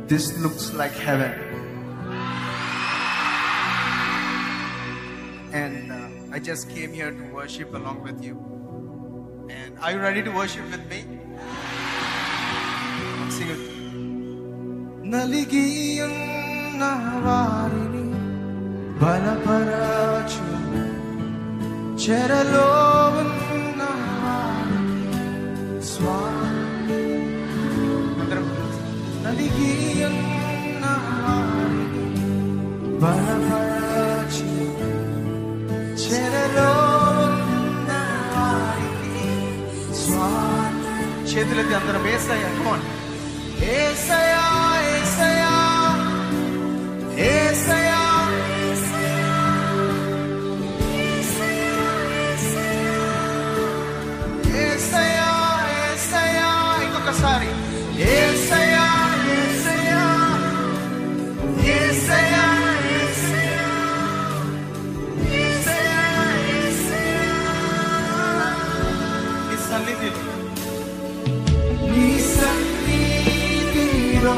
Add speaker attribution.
Speaker 1: This looks like heaven. And I just came here to worship along with you. And are you ready to worship with me? Sing it. Naligiyang nawarini balaparachu cheralovan nawarini swami. Naligiyang nawarini balaparachu cheralovan nawarini swami. చేతులెత్తి అందరం యేసయ్యా, come on. యేసయ్యా యేసయ్యా యేసయ్యా యేసయ్యా యేసయ్యా ఇంకొకసారి యేసయ్యా యేసయ్యా యేసయ్యా యేసయ్యా యేసయ్యా నీ సన్నిధిలో